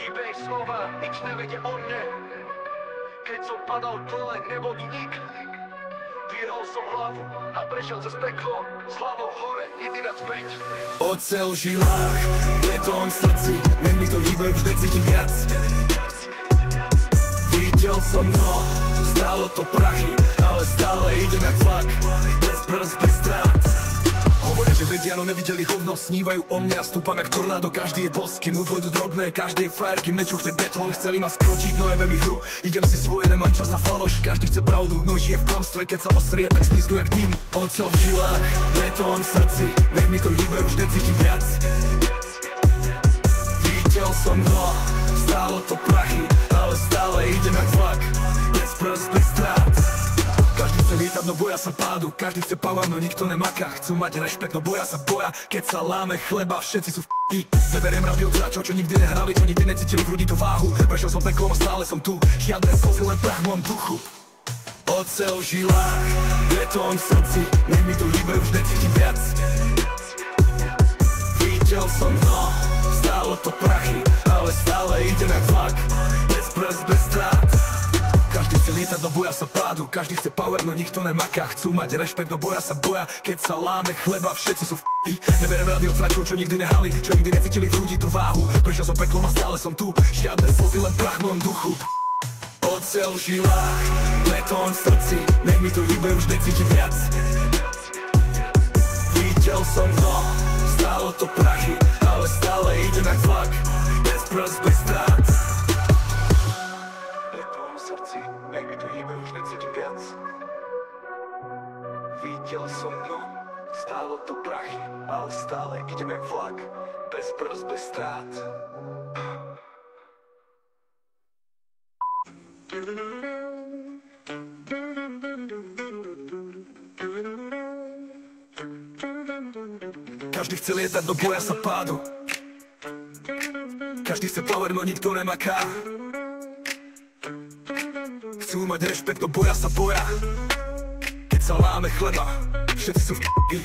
Šípej slova, nič nevedie o mne. Keď som padal dole, nebol nik. Vyhol som hlavu a prešiel cez peklo. S hlavou hore, nikdy viac späť. Oceľ v žilách, betón v srdci, len mi to hýbe, vždy cítim viac. Videl som dno, stálo to prachy, ale stále idem jak vlak. Bez brzd, bez strát. Hovoria, že vedia, no nevideli hovno. Snívajú o mňa, stúpam jak tornádo. Každý je boss, kým udvojú drobné. Každý je frajer, kým nečuch ten betón. Chceli ma skročiť, no je veľmi hru. Idem si svoje, nemám čas na faloš. Každý chce pravdu, no žije v klamstve. Keď sa ostrie, tak spísnu jak dým. Oceľ v žilách, betón v srdci, nech mi to hýbe, už necítim viac. Videl som dno, stálo to prachy, ale stále idem jak vlak. Bez brzd, bez strát. Každý chce lietať, no boja sa pádu. Každý chce power, no nikto nemaká. Chcú mať rešpekt, no boja sa boja. Keď sa láme chleba, všetci sú v***i. Neberiem rádio čo nikdy nehrali, čo nikdy necítili v ľudí tú váhu. Prešiel som peklom a stále som tu. Žiadne slzy, len prach v mojom duchu. Oceľ v žilách, betón v srdci, nech mi to hýbe, už necítim viac. Videl som dno, stálo to prachy, ale stále idem jak vlak. Bez brzd, bez strát. Každý chce lietať, no boja sa pádu. Každý chce power, no nikto nemaká. Chcú mať rešpekt, no boja sa boja. Keď sa láme chleba, všetci sú v***i. Neberiem rádio čo nikdy nehali, čo nikdy necítili v ľudí tú váhu. Prešiel som peklom a stále som tu. Žiadne slzy, len prach v mojom duchu. Oceľ v žilách, betón v srdci, nech mi to hýbe, už necítim viac. Videl som dno, stálo to prachy, ale stále idem jak vlak. Bez brzd, bez strát. Betón v srdci, nech mi to hýbe, už necítim viac. Videl som dno, stálo to prachy, ale stále idem jak vlak. Bez brzd, bez strát. Každý chce lietať, do boja sa pádu. Každý chce power, no nikto nemaká. Chcú mať rešpekt, do boja sa boja. Keď sa láme chleba, všetci sú v***i.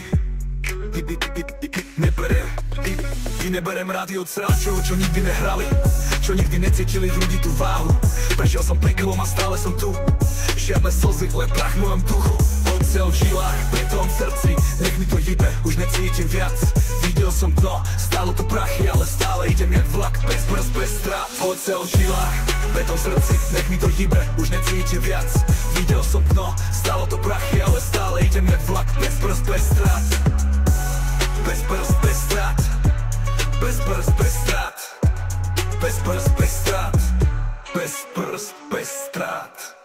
Neberem rádio čo nikdy nehrali, čo nikdy necítili v ľudí tú váhu. Prešiel som peklom a stále som tu. Žiadne slzy, len prach v mojom duchu. Oceľ v žilách, betón v srdci, nech mi to hýbe, už necítim viac. Videl som dno, stálo to prachy, ale stále idem jak vlak. Bez brzd, bez strát. Oceľ v žilách, betón v srdci, nech mi to hýbe, už necítim viac. Videl som dno, stálo to prachy, ale stále idem jak vlak. Bez brzd, bez strát. Bez brzd, bez strát. Bez brzd, bez strát. Bez brzd, bez strát. Bez brzd, bez strát.